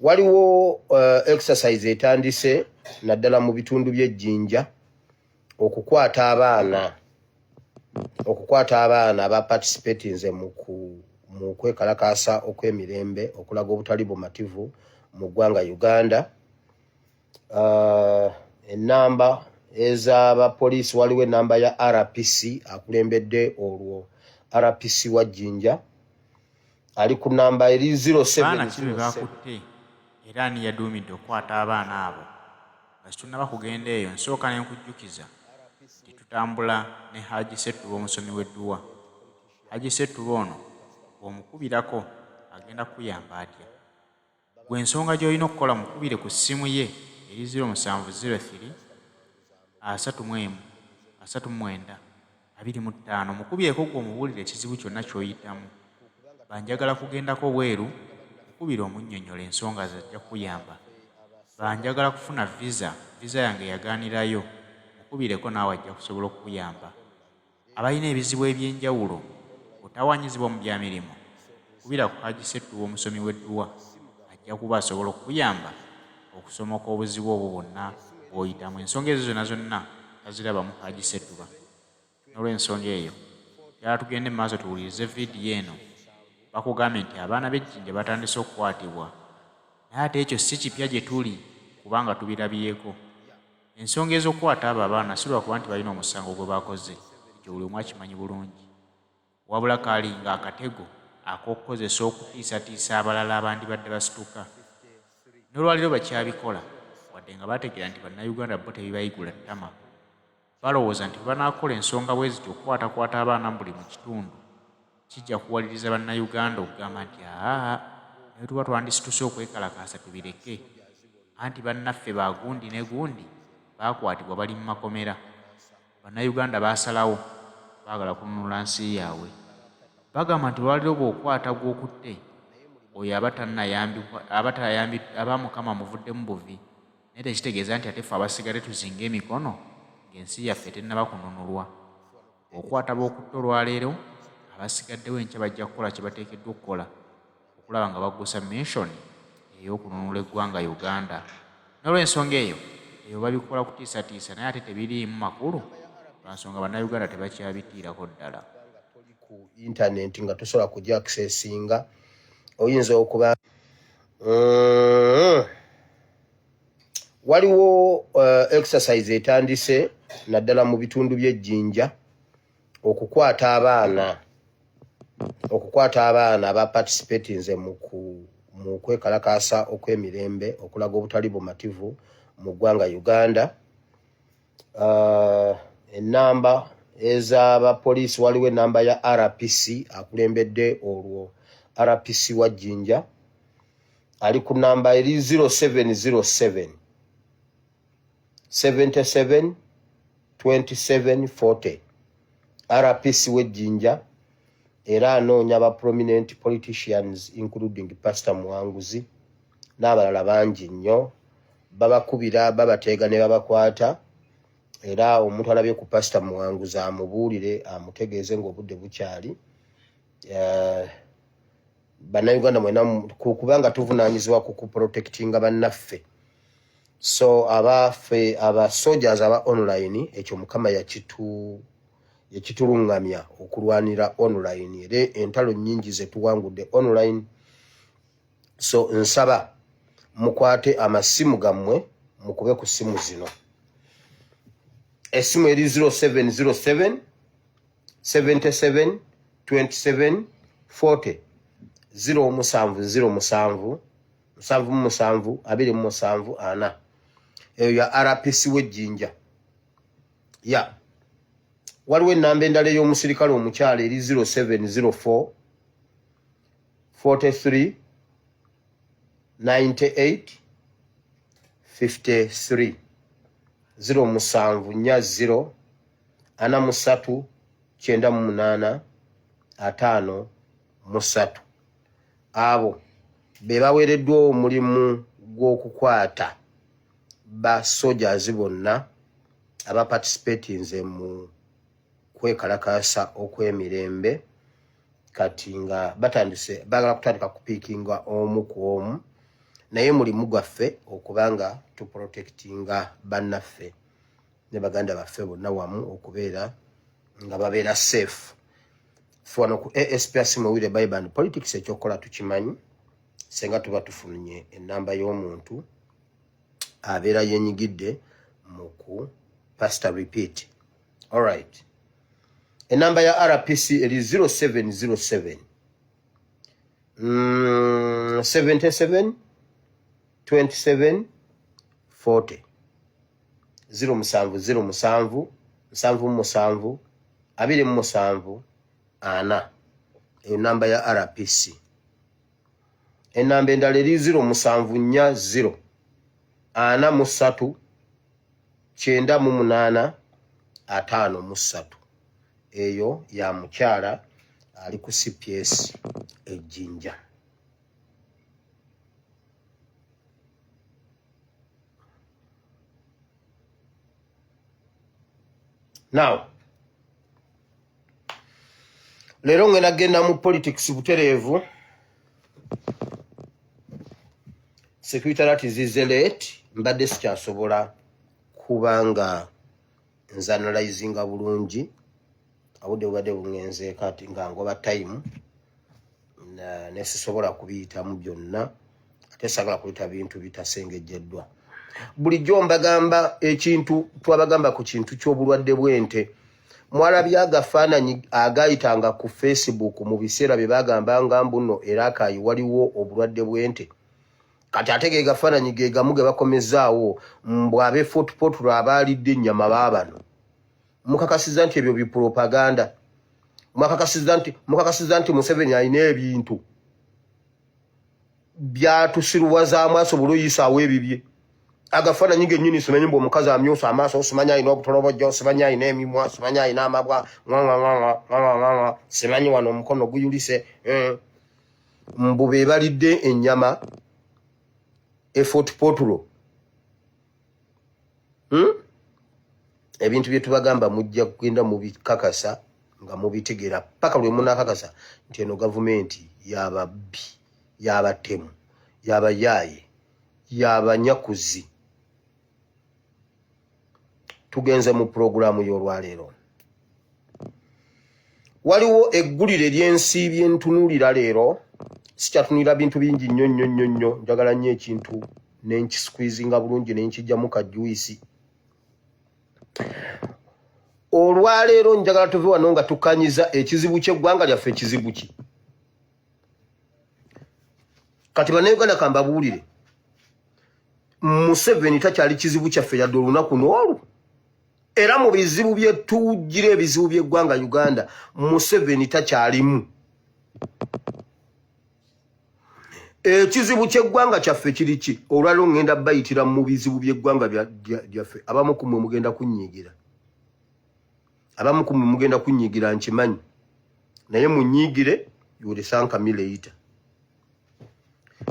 waliwo exercise etandise naddala mu bitundu by'ejjinja okukwata abaana aba participatinze mu kwekalakaasa okw'emirembe okulaga obutali bumativu mu ggwanga Uganda. Ennamba ez'abapoliisi waliwo ennamba ya RPC akulembedde olwo RPC wa Jjinja ali ku namba eri 0707 era ni yaduumidde okukwata abaana abo nga situnnaba kugenda eyo nsooka ne nkujjukiza nti tutambula ne Haji Settuba omusomi w'edduwa. Haji Settuba ono bw'omukubirako agenda kuyamba atya? Gwe ensonga gy'olina okukola mukubire ku ssimu ye eri 0703 31 39 25 mukubireko gwe omubuulire ekizibu kyonna ky'oyitamu. Banjagala kugendako bweru mukubire omunnyonnyola ensonga zajja kuyamba. Banjagala kufuna visa yange yagaanirayo mukubireko naawe ajja kusobola okukuyamba. Abalina ebizibu eby'enjawulo otawanyizibwa mu bya mirimu kubira ku Haji Settuba omusomi w'edduwa ajja kuba asobola okukuyamba okusomoka obuzibu obwo bwonna bw'oyitamu. Ensonga ezo zonna tazirabamu Haji Settuba. N'olw'ensonga eyo yala tugende mu maaso tuwulirize vidiyo eno bakugambye nti abaana b'ejjinja batandise okukwatibwa naye ate ekyo si kipya gye tuli kubanga tubirabyeko. Ensonga ez'okukwata abo abaana si lwakuba nti balina omusango gwe bakoze, ekyo buli omu akimanyi bulungi, wabula kaali nga akatego ak'okukozesa okutiisatiisa abalala abandibadde basituka. N'olwaliro bakyabikola wadde nga bategeera nti bannayuganda bo tebibayigula ttama. Balowooza nti banaakola ensonga bwe zityo okukwatakwata abaana buli mu kitundu kijja kuwaliriza bannayuganda okugamba nti naye tuba twandisituse okwekalakaasa tubireke, anti bannaffe bagundi ne gundi baakwatibwa bali mu makomera. Bannayuganda baasalawo baagala kununula nsi yaabwe. Bagamba nti olwaliro bw'okwata gw'okutte oyo aba Mukama muvuddemu buvi, naye tekitegeeza nti ate ffe abasigadde tuzinga emikono ng'ensi yaffe tennaba kununulwa. Okwata b'okutte olwaleero abasigaddewo enkya bajja kukola kye bateekeddwa okukola okulaba nga baggusa missoni ey'okununula eggwanga Uganda. N'olw'ensonga eyo babikola kutiisatiisa naye ate tebiriimu makulu lwansonga bannayuganda tebakyabitiirako ddala. Ku intaneti nga tosobola kujja accessinga oyinza okuba waliwo exercise etandise naddala mu bitundu by'ejjinja okukwata abaana aba participatinze mu kwekalakaasa okw'emirembe okulaga obutali bumativu mu ggwanga Uganda. Ennamba ez'abapoliisi waliwo ennamba ya RPC akulembedde olwo RPC wa Jjinja ali ku namba eri 0707 77 27 40 RPC w'Ejjinja era anoonya ba prominent politicians including Pastor Muwanguzi n'abalala bangi nnyo. Babakubira babateega ne babakwata era omuntu alabye ku Pastor Muwanguzi amubuulire amutegeeze ng'obudde bukyali. Bannayuganda mwena kubanga tuvunaanyizibwa ku kuprotectinga bannaffe. So abaffe soldiers aba online ekyo Mukama yakitulungamya okulwanira online era entalo nnyingi ze tuwangudde online. So nsaba mukwate amasimu gammwe mukube ku simu zino. Esimu eri 0707 77 27 40 0707 77 27 40. Eyo ya RPC w'Ejjinja. Waliwo ennamba endala ey'omusirikale omukyala eri 0704 43 98 53 0740 43 98 53. Abo be baweereddwa omulimu gw'okukwata ba soldiers bonna aba participatinze mu kwekalakaasa okw'emirembe kati nga batandise baagala kutandika kupiikinga omu ku omu naye mulimu gwaffe okubanga tuprotectinga bannaffe ne baganda baffe bonna wamu okubeera nga babeera safe. Wano ku ASPS Muwire Bible and Politics ekyokola tukimanyi senga tuba tufunye ennamba y'omuntu abeera yenyigidde mu ku pastor repeat. All right. Ennamba ya RPC eri 0707 77 27 40 0707 77 27 ana. Eyo namba ya RPC. Ennamba endala eri 0740 43 98 53. Eyo ya mukyala ali ku CPS ejjinja. Now, lero ngena genda mu politics butereevu. Secretariat zizelate mbadde sikyasobola kubanga nzanalizinga bulungi abudde bubadde bungenze kati nga ngoba time nesisobola kubiyitamu byonna ate sagala kuyita bintu bitasengejjeddwa. Bulijjo mbagamba ekintu twabagamba ku kintu ky'obulwadde bw'ente. Mwalabye agafaananyi agayitanga ku Facebook mu biseera bye bagamba nga mbuno era akayi waliwo obulwadde bw'ente. Kati ate ge gafaananyi ge gamu ge bakomezaawo mbwabe footpotro abaalidde ennyama baabano. Mukakasiza nti ebyo bipropaganda. Mukakasiza nti Museveni alina ebintu byatusiruwaza amaaso buluyisaawo ebibye. Agafaananyi gennyini simanyi mbu omukazi amyusa amaaso, simanyi alina obutolobojjo, simanyi alina emimwa, simanyi alina amabwa, simanyi wano omukono guyulise. Mbu be balidde ennyama footpotro. Ebintu bye tubagamba mujja kugenda mu bikakasa nga mubitegeera paka lwe munakakasa nti eno gavumenti y'ababbi, y'abatemu, y'abayaaye, y'abanyakuzi. Tugenze mu programu y'olwaleero. Waliwo eggulire ly'ensiibye ntunuulira leero. Sikyatunulira bintu bingi nnyo. Njagala nnyo ekintu n'enkisqueezinga bulungi n'enkijjamu kajuisi. Olwaleero njagala tuve wano nga tukanyiza ekizibu ky'eggwanga lyaffe. Ekizibu ki? Kati Banna Uganda kambabuulire. Museveni takyali kizibu kyaffe yadde olunaku n'olwo. Era mu bizibu bye tujjira ebizibu by'eggwanga Uganda, Museveni takyalimu. Ekizibu ky'eggwanga kyaffe kiri ki? Olwaleero ngenda bayitira mu bizibu by'eggwanga lyaffe. Abamu ku mmwe mugenda kunnyiigira. Abamu ku mmwe mugenda kunnyiigira nkimanyi. Naye munnyiigire, you will thank me later.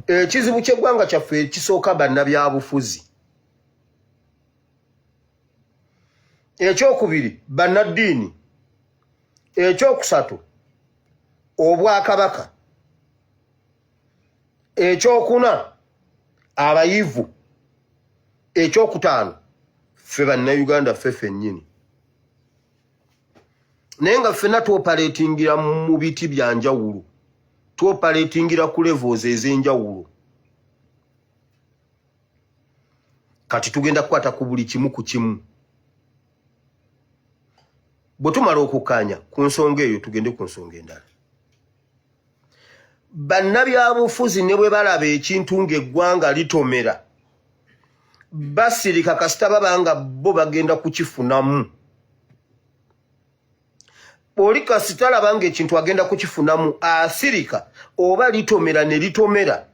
Ekizibu ky'eggwanga kyaffe ekisooka bannabyabufuzi. Ekyokubiri bannaddiini. Ekyokusatu obwakabaka. Ekyokuna abayivu. Ekyokutaano ffe Banna Uganda ffe ffennyini. Naye nga ffenna tuoperatingira mu biti bya njawulo. Tuoperatingira ku levels ez'enjawulo. Kati tugenda kukwata ku buli kimu ku kimu. Bwe tumala okukkaanya ku nsonga eyo tugende ku nsonga endala. Bannabyabufuzi ne bwe balaba ekintu ng'eggwanga litomera, basirika kasita babanga bo bagenda kukifunamu. Oli kasita alaba ng'ekintu agenda kukifunamu asirika oba litomera ne litomera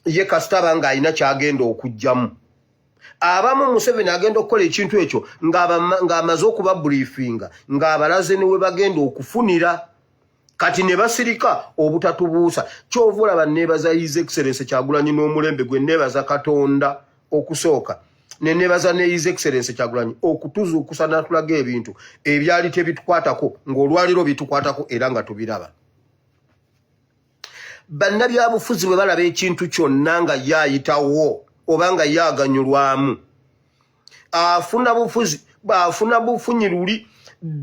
ye kasita abanga alina kyagenda okuggyamu. Abamu Museveni agenda okukola ekintu ekyo ng'amaze okuba briefinga ng'abalaze ne we bagenda okufunira. Kati ne basirika obutatubuusa. Kyova olaba neebaza His Excellency Kyagulanyi n'omulembe gwe, neebaza Katonda okusooka, ne neebaza ne His Excellency Kyagulanyi okutuzuukusa n'atulaga ebintu ebyali tebitukwatako ng'olwaliro bitukwatako era nga tubiraba. bannabyabufuzi bwe balaba ekintu kyonna nga yayitawo oba nga yaganyulwamu afuna bufuzi bafuna bufunyi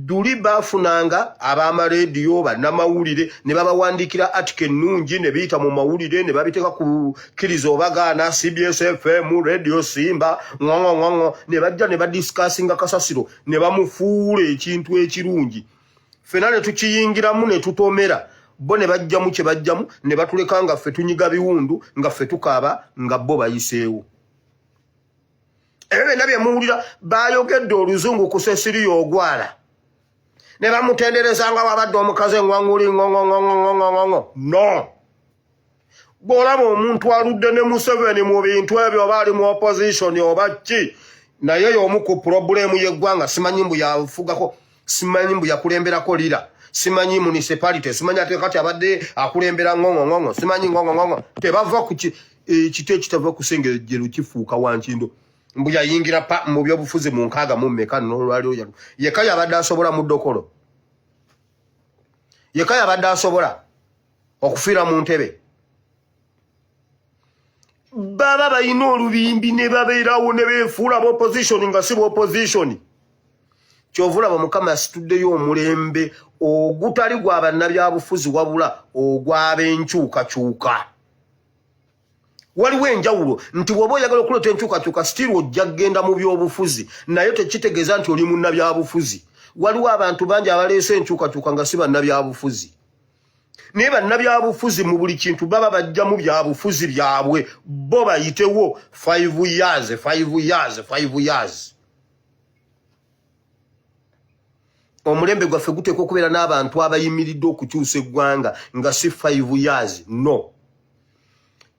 luli bafunanga ab'amarediyo bannamawulire ne babawandikira article ennungi ne biyita mu mawulire ne babiteeka ku kkiriza obagaana CBS FM radio Simba ng'ong'ong'ong'o ne bajja ne badisikasinga kasasiro ne bamufuula ekintu ekirungi ffena ne tukiyingiramu ne tutomera bo ne bajjamu kye bajjamu ne batuleka nga ffe tunyiga biwundu nga ffe tukaaba nga bo bayiseewo ebyo byonna bye muwulira baayogedde oluzungu ku Sesiriyo Ogwala ne bamutendereza nga wabadde omukazi engwanguli ng'ong'ong'ong'ong'ong'ong'o no bw'olaba omuntu aludde ne Museveni mu bintu ebyo oba ali mu opposition oba ki naye y'omu ku purobulemu y'eggwanga simanyi mbu yafugako simanyi mbu yakulemberako lira simanyi municipality simanyi ate kati abadde akulembera ng'ong'ong'ong'o simanyi ng'ong'ong'ong'o tebava ku kiti ekitava kusengejjero kifuuka wankindo mbu yayingira mu byobufuzi mu nkaaga mu mmeka n'olwaliwo yekka yabadde asobola mu ddokolo yekka yabadde asobola okufiira mu ntebe baba balina olubimbi ne babeerawo ne beefuula b'opposition nga si b'opposition kyovulaba mukama asituddeyo omulembe ogutali gwa bannabyabufuzi wabula ogw'ab'enkyukakyuka waliwo enjawulo nti bw'oba oyagala okuleeta enkyukakyuka sitiru ojja kgenda mu byobufuzi naye tekitegeeza nti oli munnabyabufuzi waliwo abantu bangi abaleese enkyukakyuka nga si bannabyabufuzi naye bannabyabufuzi mu buli kintu baba bajja mu byabufuzi byabwe bo bayitewo 5 years omulembe gwaffe guteekwa okubeera n'abantu abayimiridde okukyusa eggwanga nga si 5 years no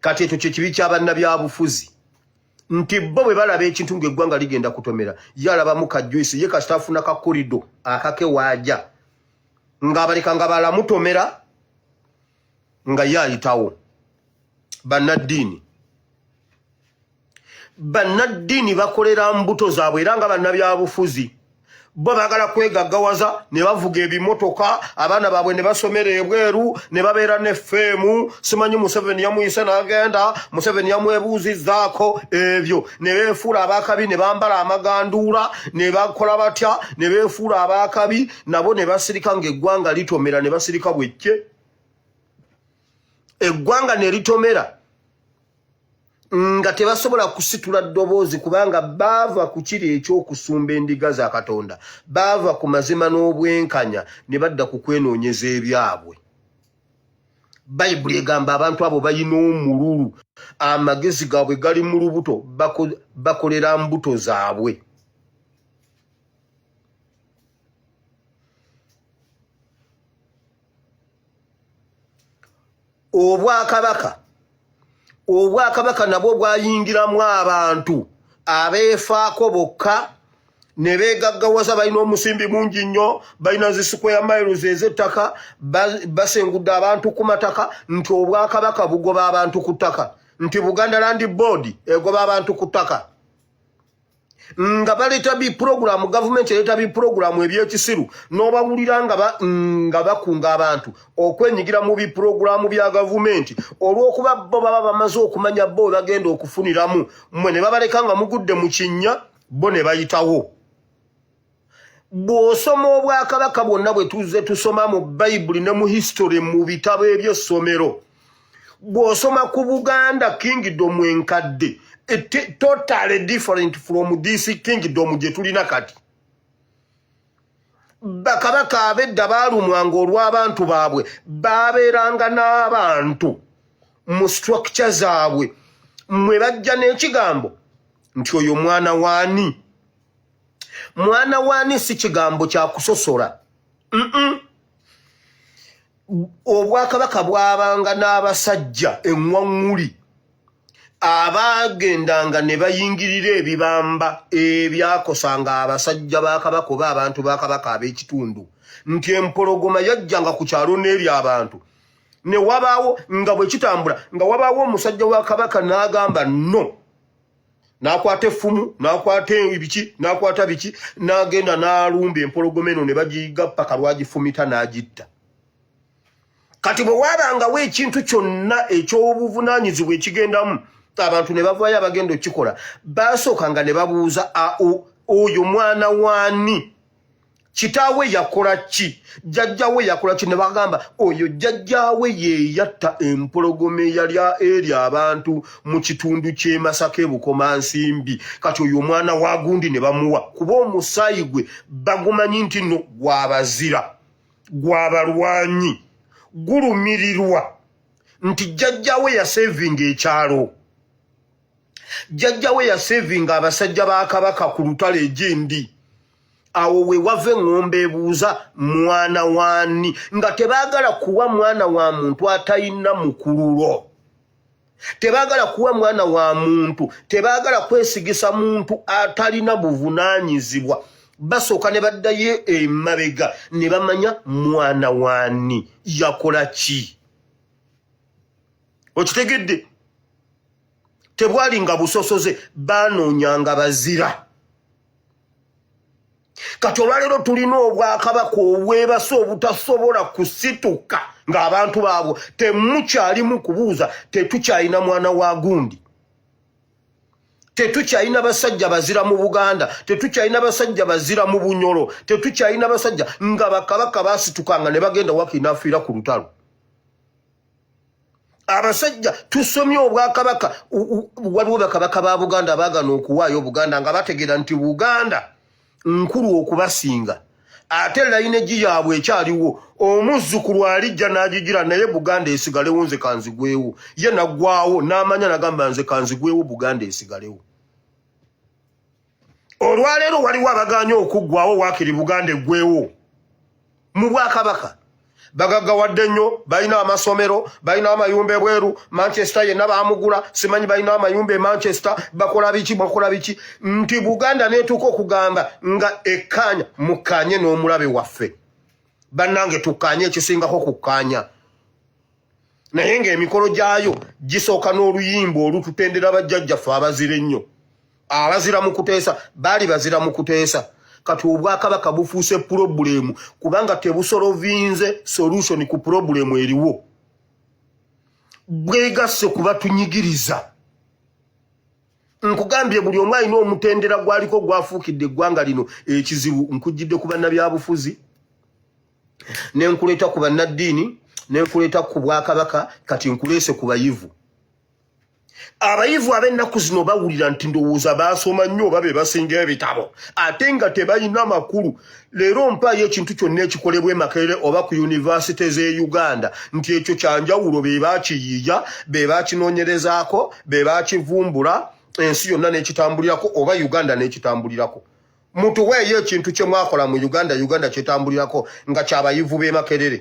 kati ekyo kyekibi ky'abannabyabufuzi nti bo bwe balaba ekintu ng'eggwanga ligenda kutomera yalabamu kajjuisi ye kasita afuna kakolido akake waajja ng'abaleka nga balamutomera nga ye ayitawo bannaddiini bakolera mbuto zaabwe era nga bannabyabufuzi bo baagala kwegaggawaza ne bavuga ebimotoka abaana baabwe ne basomera ebweru ne babeera ne ffeemu simanyi Museveni yamuyise n'agenda Museveni yamwebuuzizzaako ebyo ne beefuula abaakabi ne bambala amaganduula ne bakola batya ne beefuula abaakabi nabo ne basirika ng'eggwanga litomera ne basirika bwecce eggwanga ne litomera nga tebasobola kusitula ddoboozi kubanga baava ku kiri ekyokusumba endiga za Katonda baava ku mazima n'obwenkanya ne badda ku kwenoonyeza ebyabwe bayibuli egamba abantu abo bayina omululu amagezi gaabwe gali mu lubuto bakolera mbuto zaabwe obwakabaka nabwo bwayingiramu abantu abeefaako bokka ne beegaggawaza balina omusimbi mungi nnyo balina zisukweya miles ez'ettaka basengudde abantu ku mataka nti obwakabaka bugoba abantu ku ttaka nti Buganda Land Board egoba abantu ku ttaka nga baleeta biprogramu gavumenti ereeta biprogramu ebyekisiru n'obawulira nga bakunga abantu okwenyigira mu biprogramu bya gavumenti olw'okuba bo baba bamaze okumanya bo bagenda okufuniramu mmwe ne babaleka nga mugudde mu kinnya bo ne bayitawo bw'osoma obwakabaka bwonna bwe tuzze tusoma mu bayibuli ne mu history mu bitabo eby'essomero bw'osoma ku Buganda Kingdom enkadde totally different from this kingdom gye tulina kati bakabaka abedda baalumwanga olw'abantu baabwe baabeeranga n'abantu mu structure zaabwe mwe bajja n'ekigambo nti oyo mwana waani si kigambo kya kusosola obwakabaka bwabanga n'abasajja eŋŋwaŋŋuli abagendanga ne bayingirira ebibamba ebyakosanga abasajja ba kabaka oba abantu ba kabaka ab'ekitundu nti empologoma yajjanga ku kyalo n'eby'abantu ne wabaawo nga bwe kitambula nga wabaawo omusajja wa kabaka n'agamba no n'akwata effumu n'akwata biki n'agenda n'alumba empologoma eno ne bagiyiga paka lwagifumita n'agitta kati bwe wabangawo ekintu kyonna eky'obuvunaanyizibwa ekigendamu abantu ne bavaayo abagenda okikola basookanga ne babuuza oyo mwana waani kitaawe yakola ki jjajjawe yakola ki ne bagamba oyo jjajjawe ye yatta empologoma eyali eri abantu mu kitundu ky'e Masaka e Bukomansimbi kati oyo omwana wa gundi ne bamuwa kuba omusaayi gwe bagumanyi nti nno gwabazira gwabalwanyi gulumirirwa nti jjajjawe yasevinga ekyalo jjajjawe yasevinga abasajja ba Kabaka ku lutalo egyendi awo we wave ng'ombe ebuuza mwana waani nga tebaagala kuwa mwana wa muntu atalina mukululo tebaagala kuwa mwana wa muntu tebaagala kwesigisa muntu atalina buvunaanyizibwa basooka ne baddayo emabega ne bamanya mwana waani yakola ki okitegedde tebwali nga busosoze baanoonyanga bazira kati olwaleero tulina obwakabaka obwebase obutasobola kusituka ng'abantu baabwe temukyalimu kubuuza tetukyalina mwana wa gundi tetukyalina basajja bazira mu Buganda tetukyalina basajja bazira mu Bunyoro tetukyalina basajja nga bakabaka baasitukanga ne bagenda wakinafiira ku lutalo abasajja tusomye obwakabaka waliwo bakabaka ba Buganda baagana okuwaayo Buganda nga bategeera nti Buganda nkulu okubasinga ate layinegi yaabwe ekyaliwo omuzzukulu alijja n'agigira naye Buganda esigalewo nze kanzigwewo ye naggwawo n'amanya nagamba nze kanzigwewo Buganda esigalewo olwaleero waliwo abaganya okuggwawo waakiri Buganda eggwewo mu bwakabaka bagaggawadde nnyo balina amasomero balina amayumba ebweru Manchester yenna baamugula simanyi balina amayumba e Manchester bakola biki nti Buganda neetuuka okugamba nga ekkaanya mukkaanye n'omulabe waffe bannange tukkaanye ekisingako kukkaanya naye ng'emikolo gyayo gisooka n'oluyimba olututendera bajjajjaffe abazira ennyo abazira mu kuteesa baali bazira mu kuteesa kati obwakabaka bufuuse problemu kubanga tebusolovinze solution ku problemu eriwo bwegasse kuba tunyigiriza nkugambye buli omu alina omutendera gwaliko gwafuukidde eggwanga lino ekizibu nkujjidde ku bannabyabufuzi ne nkuleeta ku bannaddiini ne nkuleeta ku bwakabaka kati nkuleese ku bayivu abayivu ab'ennaku zino bawulira nti ndowooza baasoma nnyo oba be basinga ebitabo ate nga tebalina makulu leero mpaayo ekintu kyonna ekikolebwa e Makerere oba ku yunivasite z'e Uganda nti ekyo kyanjawulo be baakiyiiya be baakinoonyerezaako be baakivumbula ensi yonna n'ekitambulirako oba Uganda n'ekitambulirako mutuweeyo ekintu kye mwakola mu Uganda Uganda kyetambulirako nga ky'abayivu b'e Makerere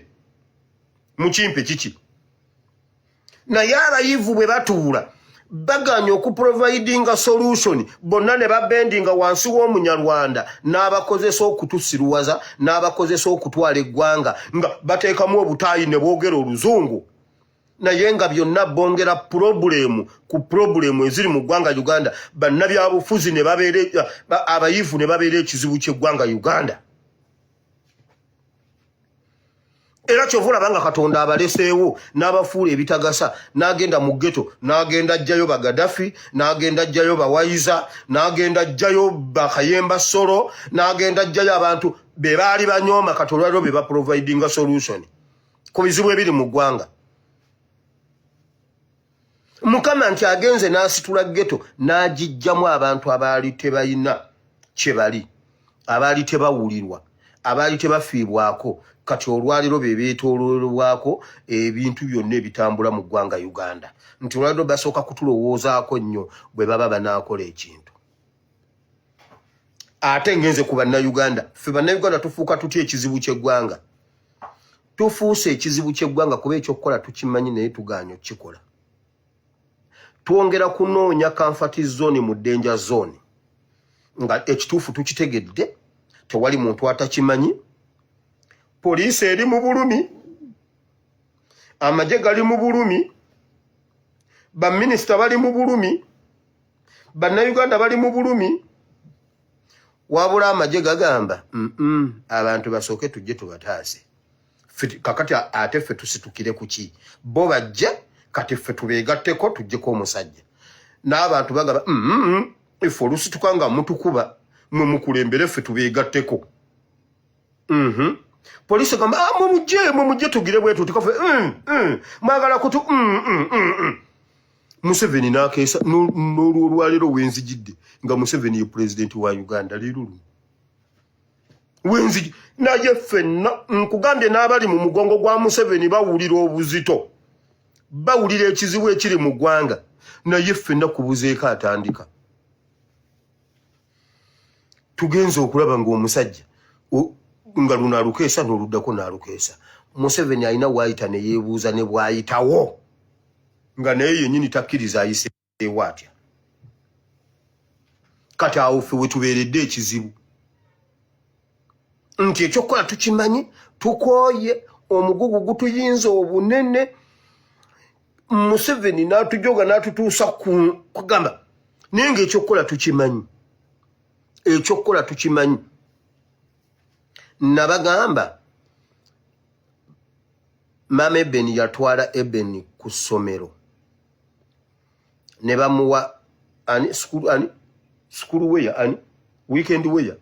mukimpe kiki naye abayivu bwe batuula baganya okuprovidinga solution bonna ne babendinga wansi w'omunyarwanda n'abakozesa okutusiruwaza n'abakozesa okutwala eggwanga nga bateekamu obutaayi ne boogera oluzungu naye nga byonna bongera problemu ku problemu eziri mu ggwanga Uganda bannabyabufuzi ne babeera abayivu ne babeera ekizibu ky'eggwanga Uganda era kyovula banga Katonda abaleseewo n'abafuula ebitagasa n'agenda mu ghetto n'agenda ajjayo Bagadafi n'agenda ajjayo Bawayiza n'agenda ajjayo Bakayemba Solo n'agenda ajjayo abantu be baali banyooma kati olwaliro be baprovidinga solution ku bizibu ebiri mu ggwanga Mukama nti agenze n'asitula ghetto n'agijjamu abantu abaali tebalina kye bali abaali tebawulirwa abaali tebafiibwako kati olwaliro be beetoololwako ebintu byonna ebitambula mu ggwanga Uganda nti olwaliro basooka kutulowoozaako nnyo bwe baba banaakola ekintu ate ngenze ku bannayuganda ffe bannayuganda tufuuka tutya ekizibu ky'eggwanga tufuuse ekizibu ky'eggwanga kuba ekyokukola tukimanyi naye tugaanya okukikola twongera kunoonya comfort zone mu danger zone nga ekituufu tukitegedde tewali muntu atakimanyi poliisi eri mu bulumi amagye gali mu bulumi baminisita bali mu bulumi bannayuganda bali mu bulumi wabula amagye gagamba abantu basooke tujje tubataase kakati ate ffe tusitukire kuki bo bajja kati ffe tubeegatteko tujjeko omusajja n'abantu bagaba ife olusituka nga mutukuba mwe mukulembere ffe tubeegatteko polisi gamba mwe mujje tugire bwetu tikafe mwagala kutu Museveni n'akeesa n'olwalero wenzijidde nga Museveni ye president wa Uganda lirulu wenzi naye ffenna nkugambye n'abali mu mugongo gwa Museveni bawulira obuzito bawulira ekizibu ekiri mu ggwanga naye ffenna kubuzeeko atandika tugenze okulaba ng'omusajja nga luno alukeesa n'oluddako n'alukeesa Museveni alina wayita ne yeebuuza ne bwayitawo nga naye yennyini takkiriza ayiseewo atya kati awo ffe we tubeeredde ekizibu nti ekyokukola tukimanyi tukooye omugugu gutuyinza obunene Museveni n'atujoga n'atutuusa kugamba naye ng'ekyokukola tukimanyi nabagamba mama Ebeni yatwala Ebeni ku ssomero ne bamuwa skulu weya weekend weya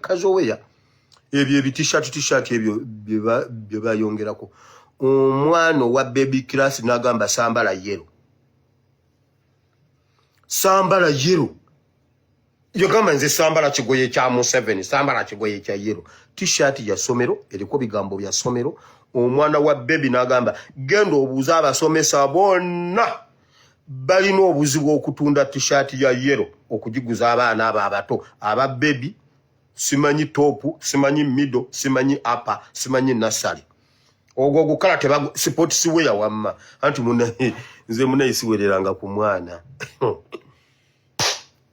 kazo weya ebyo t-shirt ebyo bye bayongerako omwana wa baby class n'agamba sambala yero yogamba nze sambala kigoye kya Museveni sambala kigoye kya yero t-shirt ya somero eriko bigambo bya somero omwana wa baby n'agamba genda obuuza abasomesa bonna balina obuzibu okutunda t-shirt ya yero okujiguza abaana abo abato aba baby simanyi top simanyi middle simanyi upper simanyi nursery ogwo gukala tebago sports wear wamma anti nze munayisiwereranga ku mwana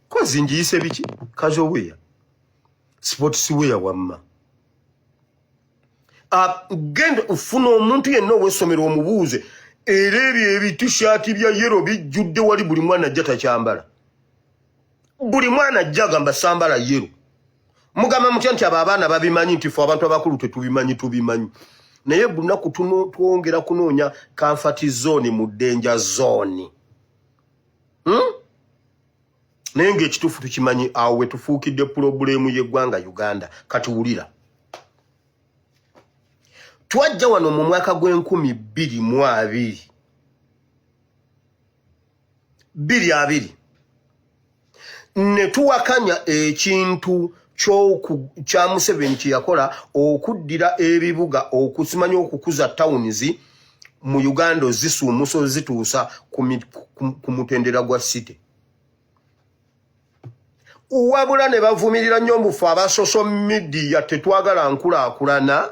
ko zinjiyise biki casual wear sports wear wamma genda ufuna omuntu yenna ow'essomero omubuuze era ebyo t-shirt bya yero bijjudde wali buli mwana ajja takyambala buli mwana ajja agamba sambala yero mugamba mutya nti abo abaana babimanyi nti fe abantu abakulu tubimanyi naye bunaku twongera kunoonya comfort zone mu danger zone naye ng'ekituufu tukimanyi awo we tufuukidde pulobulemu y'eggwanga Uganda katuwulira twajja wano mu mwaka gw'2022 ne tuwakanya ekintu kya Museveni kye yakola okuddira ebibuga okusimanya okukuza towns mu Uganda zisuumuso zituusa ku mutendera gwa city wabula ne bavumirira nnyo mbufu aba social media tetwagala nkulaakulana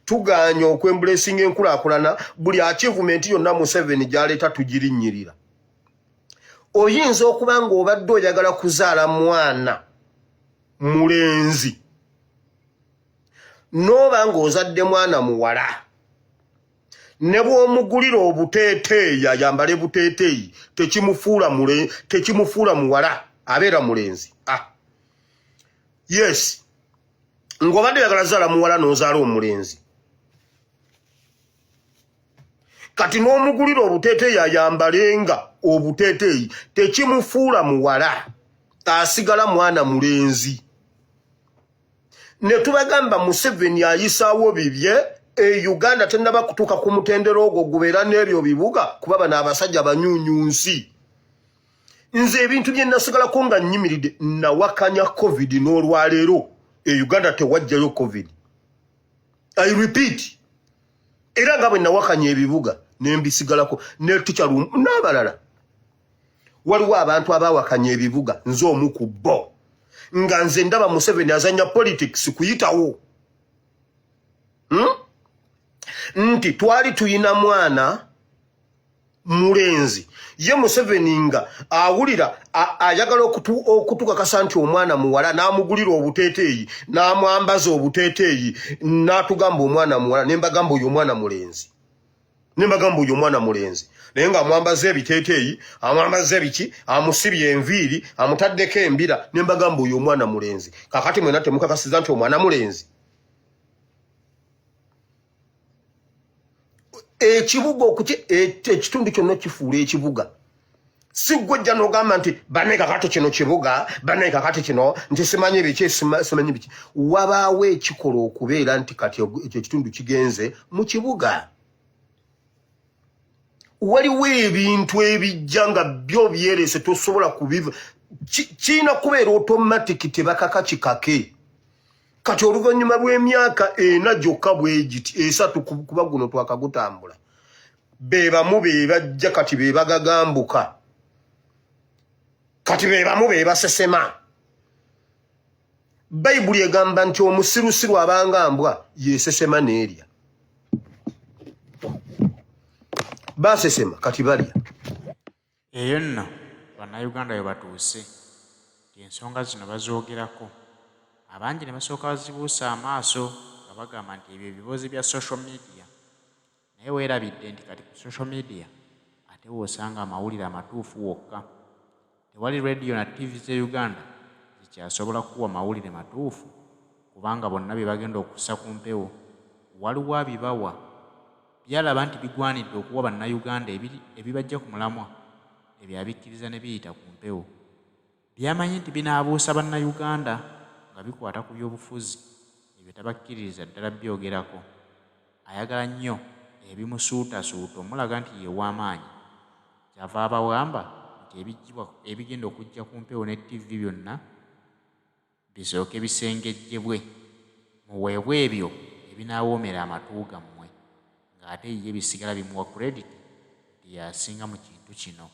tuganya okwembulesinga enkulaakulana buli achievement yonna Museveni gyaleeta tugirinnyirira oyinza okuba ng'obadde oyagala kuzaala mwana mulenzi n'oba ng'ozadde mwana muwala ne bw'omugulira obuteeteeyi ayambale buteeteeyi tekimufuula muwala abeera mulenzi yes ng'obadde oyagala zaala muwala n'ozaala omulenzi kati n'omugulira obuteeteeyi ayambalenga obuteeteeyi tekimufuula muwala asigala mwana mulenzi ne tubagamba Museveni ayisaawo bibye Uganda tennaba kutuuka ku mutendero ogwo gubeera n'ebyo bibuga kuba bano abasajja banyuunyunsi nze ebintu bye nasigalako nga nnyimiridde nawakanya covid n'olwaleero Uganda tewajjayo covid I repeat era nga bwe nawakanya ebibuga nembisigalako ne tukyalu n'abalala waliwo abantu abawakanya ebibuga nze omu ku bo nga nze ndaba Museveni azanya politics kuyitawo nti twali tuyina mwana mulenzi ye Museveni nga awulira ayagala okutukakasa nti omwana muwala n'amugulira obuteeteeyi n'amwambaza obuteeteeyi n'atugamba omwana muwala nembagamba oyo omwana mulenzi naye nga amwambaza ebiteeteeyi amwambaza ebiki amusibye enviiri amutaddeko embira nembagamba oyo omwana mulenzi kakati mwena temukakasiza nti omwana mulenzi ekibuga ekitundu kyonna kifuula ekibuga. Si gwojja n'ogamba nti Banna kakati kino kibuga, Banna kakati kino nti simanyi biki simanyi biki. Wabaawo ekikola okubeera nti kati ekyo ekitundu kigenze mu kibuga. Waliwo ebintu ebijja nga byo byerese tosobola kubiva. Kiina kubeera automatic tebakaka kikake. Kati oluvannyuma lw'emyaka 4 gyokka bwe giti 3 kuba guno twakagutambula. Bebamu bajja kati bagagambuka. Kati bebamu basesema. Bayibuli egamba nti omusirusiru abanga mbwa yesesema n'erya. Basesema kati balya. Eyo nno Banna Uganda yo batuuse. Ensonga zino bazoogerako. Abangi ne basooka bazibuusa amaaso nga bagamba nti ebyo ebibuuzi bya social media. Naye weerabidde nti kati ku social media ate woosanga amawulire amatuufu wokka. Tewali radio na TV ze Uganda zikyasobola kuwa mawulire matuufu kubanga bonna bye bagenda okussa ku mpewo waliwo abibawa. Byalaba nti bigwanidde okuwa Banna Uganda ebibajja ku mulamwa ebyo abikkiriza ne biyita ku mpewo. Byamanyi nti binaabuusa Banna Uganda nga bikwata ku by'obufuzi ebyo tabakkiririza ddala byogerako. Ayagala nnyo ebimusuutasuuta omulaga nti ye w'amaanyi. Kyava abawamba nti ebigenda okujja ku mpewo ne TV byonna bisooke bisengejjebwe muweebwe ebyo ebinaawoomera amatu gammwe ng'ate ye bisigala bimuwa credit nti yasinga mu kintu kino.